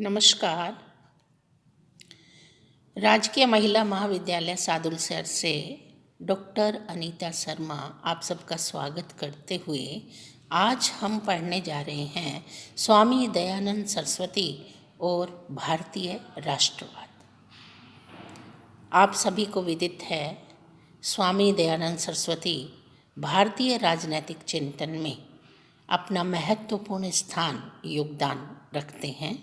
नमस्कार। राजकीय महिला महाविद्यालय सादुलसर से डॉक्टर अनीता शर्मा आप सबका स्वागत करते हुए आज हम पढ़ने जा रहे हैं स्वामी दयानंद सरस्वती और भारतीय राष्ट्रवाद। आप सभी को विदित है, स्वामी दयानंद सरस्वती भारतीय राजनैतिक चिंतन में अपना महत्वपूर्ण स्थान योगदान रखते हैं।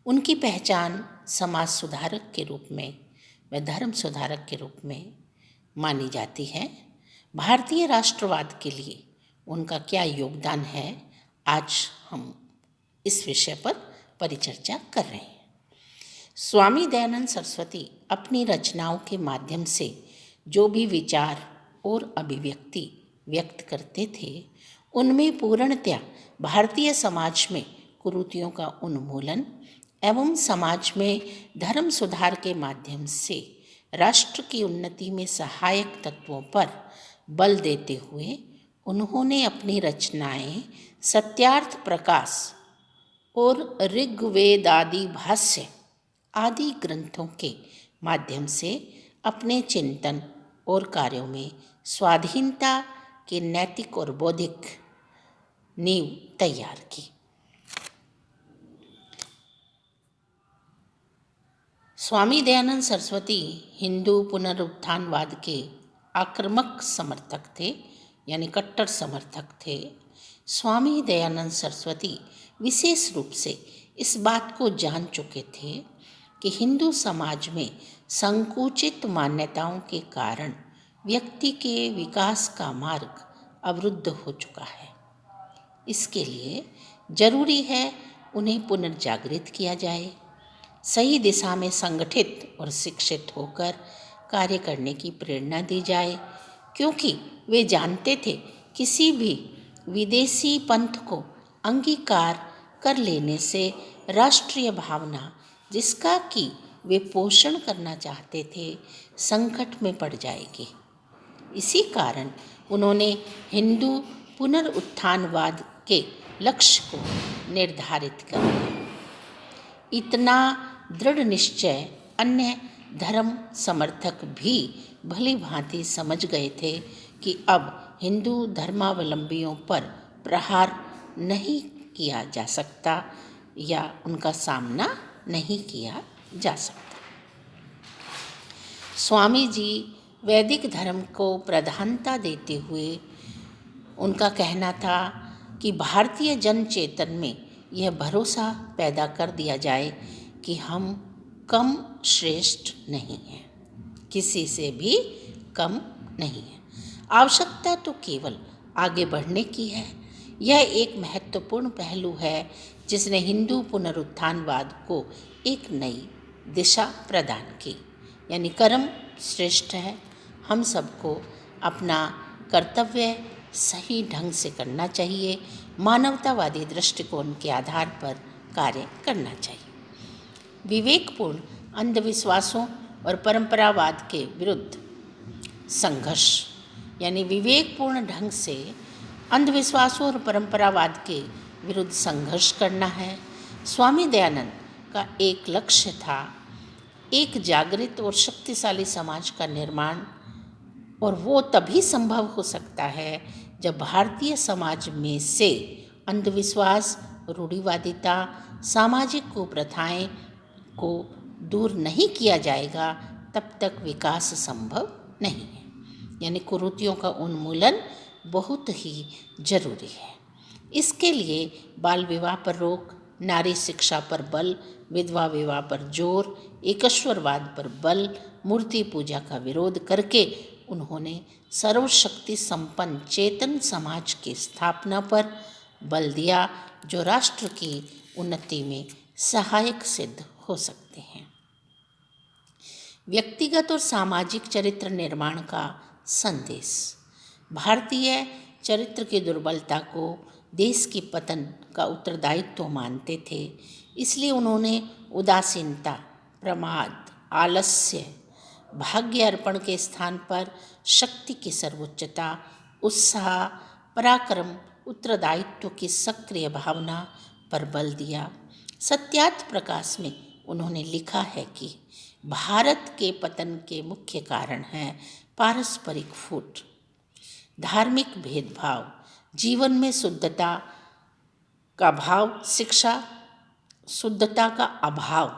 उनकी पहचान समाज सुधारक के रूप में व धर्म सुधारक के रूप में मानी जाती है। भारतीय राष्ट्रवाद के लिए उनका क्या योगदान है, आज हम इस विषय पर परिचर्चा कर रहे हैं। स्वामी दयानंद सरस्वती अपनी रचनाओं के माध्यम से जो भी विचार और अभिव्यक्ति व्यक्त करते थे, उनमें पूर्णतया भारतीय समाज में कुरीतियों का उन्मूलन एवं समाज में धर्म सुधार के माध्यम से राष्ट्र की उन्नति में सहायक तत्वों पर बल देते हुए उन्होंने अपनी रचनाएं सत्यार्थ प्रकाश और ऋग्वेदादि भाष्य आदि ग्रंथों के माध्यम से अपने चिंतन और कार्यों में स्वाधीनता की नैतिक और बौद्धिक नींव तैयार की। स्वामी दयानंद सरस्वती हिंदू पुनरुत्थानवाद के आक्रामक समर्थक थे, यानी कट्टर समर्थक थे। स्वामी दयानंद सरस्वती विशेष रूप से इस बात को जान चुके थे कि हिंदू समाज में संकुचित मान्यताओं के कारण व्यक्ति के विकास का मार्ग अवरुद्ध हो चुका है। इसके लिए जरूरी है उन्हें पुनर्जागृत किया जाए, सही दिशा में संगठित और शिक्षित होकर कार्य करने की प्रेरणा दी जाए, क्योंकि वे जानते थे किसी भी विदेशी पंथ को अंगीकार कर लेने से राष्ट्रीय भावना, जिसका कि वे पोषण करना चाहते थे, संकट में पड़ जाएगी। इसी कारण उन्होंने हिंदू पुनरुत्थानवाद के लक्ष्य को निर्धारित कर लिया। इतना दृढ़ निश्चय अन्य धर्म समर्थक भी भली भांति समझ गए थे कि अब हिंदू धर्मावलंबियों पर प्रहार नहीं किया जा सकता या उनका सामना नहीं किया जा सकता। स्वामी जी वैदिक धर्म को प्रधानता देते हुए उनका कहना था कि भारतीय जन चेतन में यह भरोसा पैदा कर दिया जाए कि हम कम श्रेष्ठ नहीं हैं, किसी से भी कम नहीं है। आवश्यकता तो केवल आगे बढ़ने की है। यह एक महत्वपूर्ण पहलू है जिसने हिंदू पुनरुत्थानवाद को एक नई दिशा प्रदान की, यानी कर्म श्रेष्ठ है। हम सबको अपना कर्तव्य सही ढंग से करना चाहिए, मानवतावादी दृष्टिकोण के आधार पर कार्य करना चाहिए। विवेकपूर्ण अंधविश्वासों और परंपरावाद के विरुद्ध संघर्ष, यानी विवेकपूर्ण ढंग से अंधविश्वासों और परंपरावाद के विरुद्ध संघर्ष करना है। स्वामी दयानंद का एक लक्ष्य था एक जागृत और शक्तिशाली समाज का निर्माण, और वो तभी संभव हो सकता है जब भारतीय समाज में से अंधविश्वास, रूढ़िवादिता, सामाजिक कुप्रथाएं को दूर नहीं किया जाएगा, तब तक विकास संभव नहीं है। यानी कुरीतियों का उन्मूलन बहुत ही जरूरी है। इसके लिए बाल विवाह पर रोक, नारी शिक्षा पर बल, विधवा विवाह पर जोर, एकेश्वरवाद पर बल, मूर्ति पूजा का विरोध करके उन्होंने सर्वशक्ति संपन्न चेतन समाज की स्थापना पर बल दिया, जो राष्ट्र की उन्नति में सहायक सिद्ध हो सकते हैं। व्यक्तिगत और सामाजिक चरित्र निर्माण का संदेश। भारतीय चरित्र की दुर्बलता को देश की पतन का उत्तरदायित्व मानते थे, इसलिए उन्होंने उदासीनता, प्रमाद, आलस्य, भाग्य अर्पण के स्थान पर शक्ति की सर्वोच्चता, उत्साह, पराक्रम, उत्तरदायित्व की सक्रिय भावना पर बल दिया। सत्यार्थ प्रकाश में उन्होंने लिखा है कि भारत के पतन के मुख्य कारण हैं पारस्परिक फूट, धार्मिक भेदभाव, जीवन में शुद्धता का भाव, शिक्षा शुद्धता का अभाव,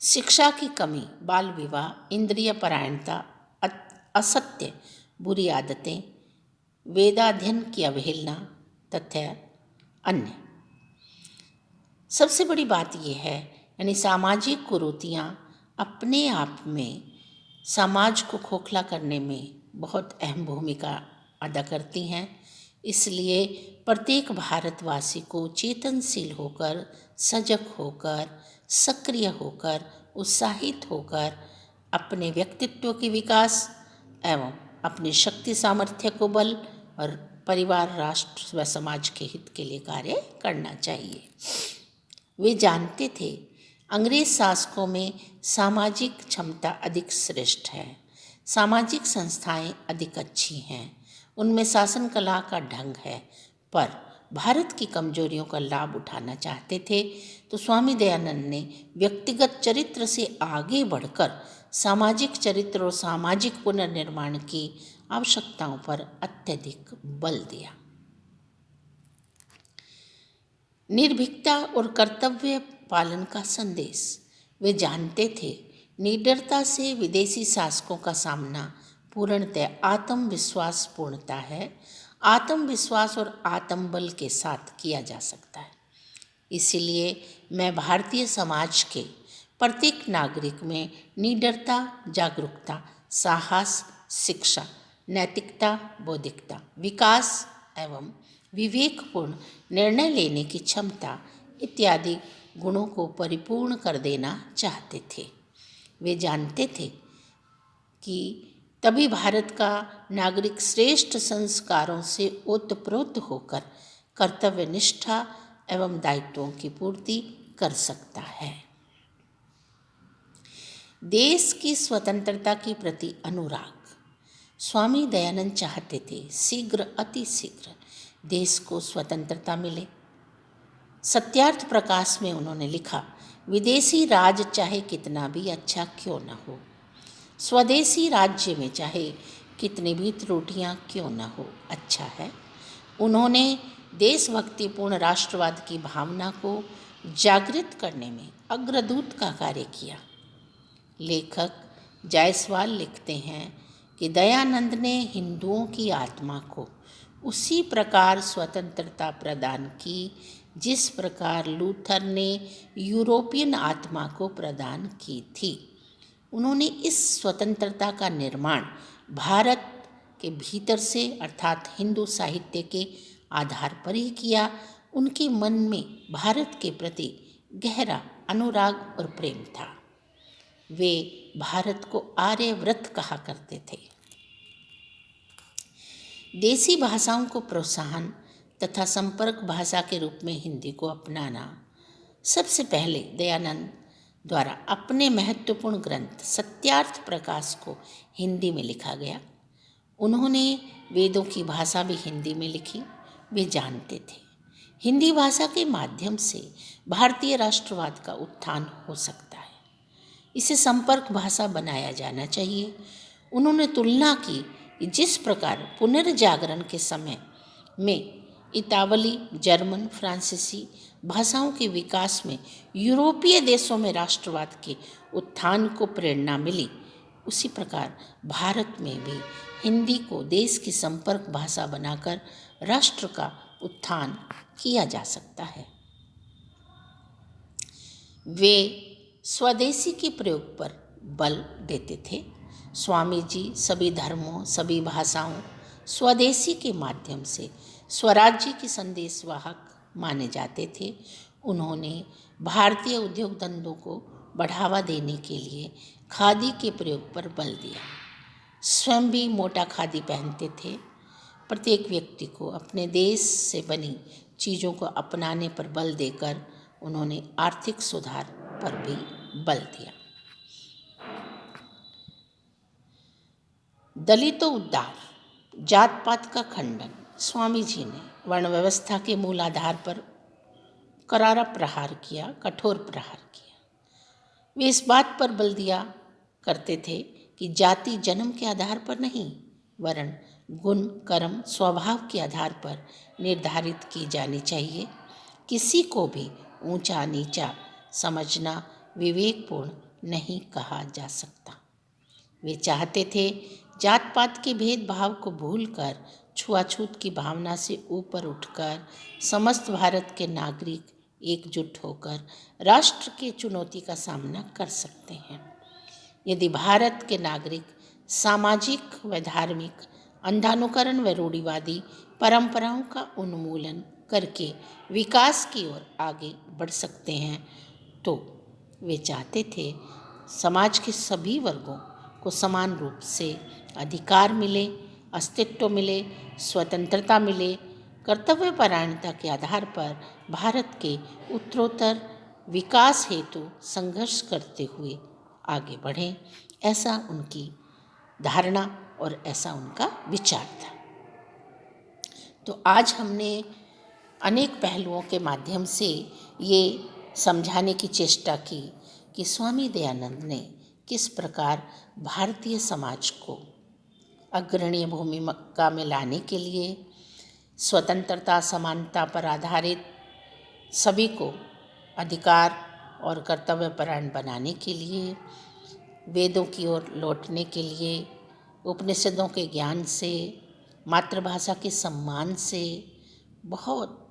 शिक्षा की कमी, बाल विवाह, इंद्रिय परायणता, असत्य, बुरी आदतें, वेदाध्ययन की अवहेलना तथा अन्य। सबसे बड़ी बात यह है, यानी सामाजिक कुरीतियाँ अपने आप में समाज को खोखला करने में बहुत अहम भूमिका अदा करती हैं। इसलिए प्रत्येक भारतवासी को चेतनशील होकर, सजग होकर, सक्रिय होकर, उत्साहित होकर अपने व्यक्तित्व के विकास एवं अपनी शक्ति सामर्थ्य को बल और परिवार, राष्ट्र व समाज के हित के लिए कार्य करना चाहिए। वे जानते थे अंग्रेज शासकों में सामाजिक क्षमता अधिक श्रेष्ठ है, सामाजिक संस्थाएं अधिक अच्छी हैं, उनमें शासन कला का ढंग है, पर भारत की कमजोरियों का लाभ उठाना चाहते थे तो स्वामी दयानंद ने व्यक्तिगत चरित्र से आगे बढ़कर सामाजिक चरित्र और सामाजिक पुनर्निर्माण की आवश्यकताओं पर अत्यधिक बल दिया। निर्भीकता और कर्तव्य पालन का संदेश। वे जानते थे निडरता से विदेशी शासकों का सामना पूर्णतः आत्मविश्वास पूर्णता है, आत्मविश्वास और आत्मबल के साथ किया जा सकता है। इसलिए मैं भारतीय समाज के प्रत्येक नागरिक में निडरता, जागरूकता, साहस, शिक्षा, नैतिकता, बौद्धिकता, विकास एवं विवेकपूर्ण निर्णय लेने की क्षमता इत्यादि गुणों को परिपूर्ण कर देना चाहते थे। वे जानते थे कि तभी भारत का नागरिक श्रेष्ठ संस्कारों से ओतप्रोत होकर कर्तव्य निष्ठा एवं दायित्वों की पूर्ति कर सकता है। देश की स्वतंत्रता के प्रति अनुराग। स्वामी दयानंद चाहते थे शीघ्र, अति शीघ्र देश को स्वतंत्रता मिले। सत्यार्थ प्रकाश में उन्होंने लिखा, विदेशी राज चाहे कितना भी अच्छा क्यों न हो, स्वदेशी राज्य में चाहे कितनी भी त्रुटियां क्यों न हो, अच्छा है। उन्होंने देशभक्तिपूर्ण राष्ट्रवाद की भावना को जागृत करने में अग्रदूत का कार्य किया। लेखक जायसवाल लिखते हैं कि दयानंद ने हिंदुओं की आत्मा को उसी प्रकार स्वतंत्रता प्रदान की जिस प्रकार लूथर ने यूरोपियन आत्मा को प्रदान की थी। उन्होंने इस स्वतंत्रता का निर्माण भारत के भीतर से अर्थात हिंदू साहित्य के आधार पर ही किया। उनके मन में भारत के प्रति गहरा अनुराग और प्रेम था। वे भारत को आर्यव्रत कहा करते थे। देसी भाषाओं को प्रोत्साहन तथा संपर्क भाषा के रूप में हिंदी को अपनाना सबसे पहले दयानंद द्वारा अपने महत्वपूर्ण ग्रंथ सत्यार्थ प्रकाश को हिंदी में लिखा गया। उन्होंने वेदों की भाषा भी हिंदी में लिखी। वे जानते थे हिंदी भाषा के माध्यम से भारतीय राष्ट्रवाद का उत्थान हो सकता है, इसे संपर्क भाषा बनाया जाना चाहिए। उन्होंने तुलना की कि जिस प्रकार पुनर्जागरण के समय में इतावली, जर्मन, फ्रांसीसी भाषाओं के विकास में यूरोपीय देशों में राष्ट्रवाद के उत्थान को प्रेरणा मिली, उसी प्रकार भारत में भी हिंदी को देश की संपर्क भाषा बनाकर राष्ट्र का उत्थान किया जा सकता है। वे स्वदेशी के प्रयोग पर बल देते थे। स्वामी जी सभी धर्मों, सभी भाषाओं, स्वदेशी के माध्यम से स्वराज्य की संदेशवाहक माने जाते थे। उन्होंने भारतीय उद्योग धंधों को बढ़ावा देने के लिए खादी के प्रयोग पर बल दिया। स्वयं भी मोटा खादी पहनते थे। प्रत्येक व्यक्ति को अपने देश से बनी चीज़ों को अपनाने पर बल देकर उन्होंने आर्थिक सुधार पर भी बल दिया। दलितों उद्धार, जात पात का खंडन। स्वामी जी ने वर्ण व्यवस्था के मूल आधार पर करारा प्रहार किया, कठोर प्रहार किया। वे इस बात पर बल दिया करते थे कि जाति जन्म के आधार पर नहीं, वरन गुण, कर्म, स्वभाव के आधार पर निर्धारित की जानी चाहिए। किसी को भी ऊंचा नीचा समझना विवेकपूर्ण नहीं कहा जा सकता। वे चाहते थे जात पात के भेदभाव को भूलकर, छुआछूत की भावना से ऊपर उठकर समस्त भारत के नागरिक एकजुट होकर राष्ट्र की चुनौती का सामना कर सकते हैं। यदि भारत के नागरिक सामाजिक व धार्मिक अंधानुकरण व रूढ़िवादी परंपराओं का उन्मूलन करके विकास की ओर आगे बढ़ सकते हैं, तो वे चाहते थे समाज के सभी वर्गों को समान रूप से अधिकार मिले, अस्तित्व मिले, स्वतंत्रता मिले, कर्तव्यपरायणता के आधार पर भारत के उत्तरोत्तर विकास हेतु संघर्ष करते हुए आगे बढ़ें। ऐसा उनकी धारणा और ऐसा उनका विचार था। तो आज हमने अनेक पहलुओं के माध्यम से ये समझाने की चेष्टा की कि स्वामी दयानंद ने किस प्रकार भारतीय समाज को अग्रणी भूमिका में लाने के लिए स्वतंत्रता, समानता पर आधारित सभी को अधिकार और कर्तव्यपरायण बनाने के लिए, वेदों की ओर लौटने के लिए, उपनिषदों के ज्ञान से, मातृभाषा के सम्मान से बहुत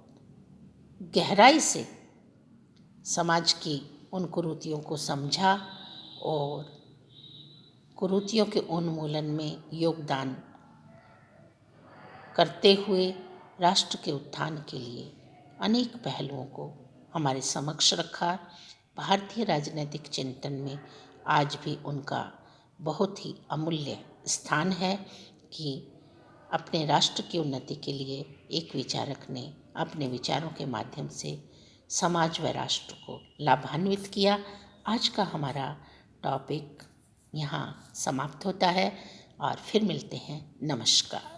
गहराई से समाज की उन कुरीतियों को समझा और कुरीतियों के उन्मूलन में योगदान करते हुए राष्ट्र के उत्थान के लिए अनेक पहलुओं को हमारे समक्ष रखा। भारतीय राजनीतिक चिंतन में आज भी उनका बहुत ही अमूल्य स्थान है कि अपने राष्ट्र की उन्नति के लिए एक विचारक ने अपने विचारों के माध्यम से समाज व राष्ट्र को लाभान्वित किया। आज का हमारा टॉपिक यहाँ समाप्त होता है और फिर मिलते हैं। नमस्कार।